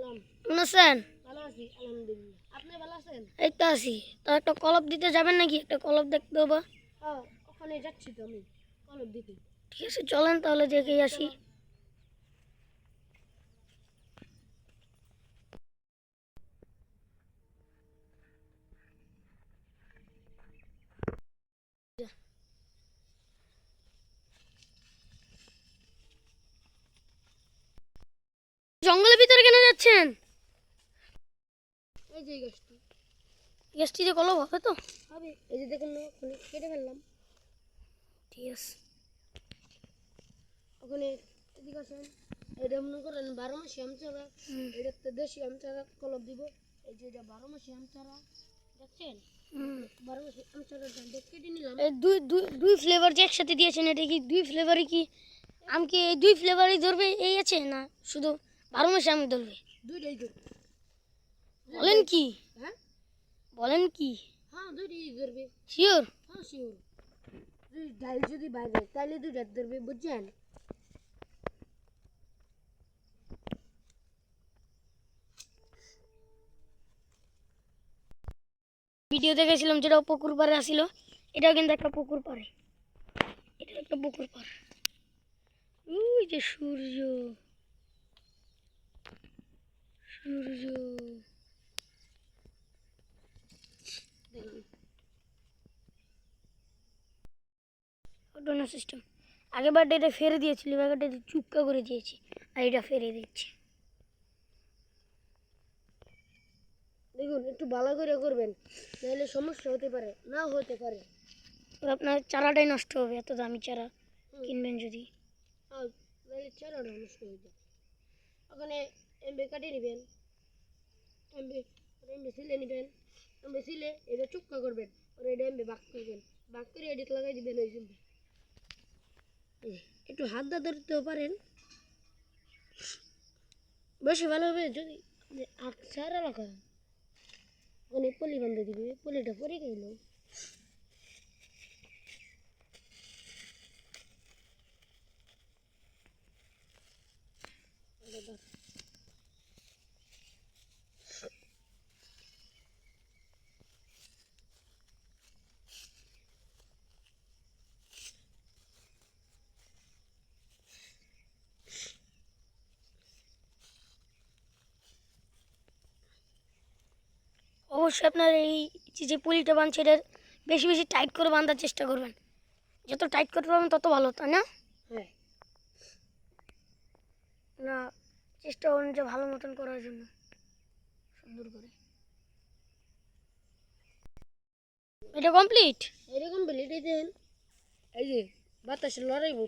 কেমন আছেন? ভালো আছি আলহামদুলিল্লাহ। আপনি ভালো আছেন? এই তো আছি। তো একটা কলপ দিতে যাবেন নাকি? একটা কলপ দেখতে হবে। হ্যাঁ, ওখানে যাচ্ছি তো আমি কলম দিতে। ঠিক আছে, চলেন তাহলে দেখেই আসি। জঙ্গলের ভিতরে কেন যাচ্ছেন? এই যে গাছটি গ্যাসটিতে কলপ হবে তো? হবে। এই যে দেখুন না, ওখানে কেটে ফেললাম। ঠিক আছে। ওখানে এদিকে আসেন। এটা মনে করেন 12 মাসি আম চারা। এটা তো দেশি আম চারা কলম দিব। এই যে এটা 12 মাসি আম চারা দেখছেন? 12 মাসি আম চারা কেটে নিলাম। এই দুই দুই দুই ফ্লেভার যে একসাথে দিয়েছেন, এটা কি দুই ফ্লেভারই কি আম কি এই দুই ফ্লেভারই ধরবে এই আছে, না শুধু 12 মাসে আম ধরবে? দুইটাই করবে। বলেন কি? হ্যাঁ বলেন কি? হ্যাঁ, দুইটাই ধরবে। শিওর? হ্যাঁ শিওর। দুই ডাল যদি বাইরে তাহলে দুইটা ধরবে, বুঝছেন? ভিডিও দেখেছিলাম যেটা পুকুর পাড়ে আসিল, এটাও কিন্তু একটা পুকুর পাড়ে। এটা একটা পুকুর পাড়। ওই যে সূর্য, সূর্য। অটোনো সিস্টেম। আগেরবারটা এটা ফেরে দিয়েছিল, এবারটা চুপকা করে দিয়েছি, আর এটা ফেরে দিচ্ছি। দেখুন একটু ভালো করে করবেন, নাহলে সমস্যা হতে পারে, না হতে পারে। আর আপনার চারাটাই নষ্ট হবে, এত দামি চারা কিনবেন যদি। আর নাহলে চারাটা নষ্ট হয়ে যায়। ওখানে এমবে কাটিয়ে নেবেন, এমবে এমবে সিলে নেবেন, এমবে সিলে এটা চুক্কা করবেন, আর এটা এমবে বাক করবেন, বাক করে এডিট লাগাই দিবেন। ওই জন্য একটু হাত দা ধরতেও পারেন, বেশি ভালো হবে যদি চারা লাগান। ওখানে পলি বান্ধে দিবে, পলিটা পরে গেল। অবশ্যই আপনার এই যে পুলিটা বাঁধছে এটা বেশি বেশি টাইট করে বাঁধার চেষ্টা করবেন। যত টাইট করতে পারবেন তত ভালো, তাই না? হ্যাঁ, না, চেষ্টা করুন যে ভালো মতন করার জন্য, সুন্দর করে। এটা কমপ্লিট। এরকম বেলিয়ে দেন। এই যে বাতাসে লড়াইব।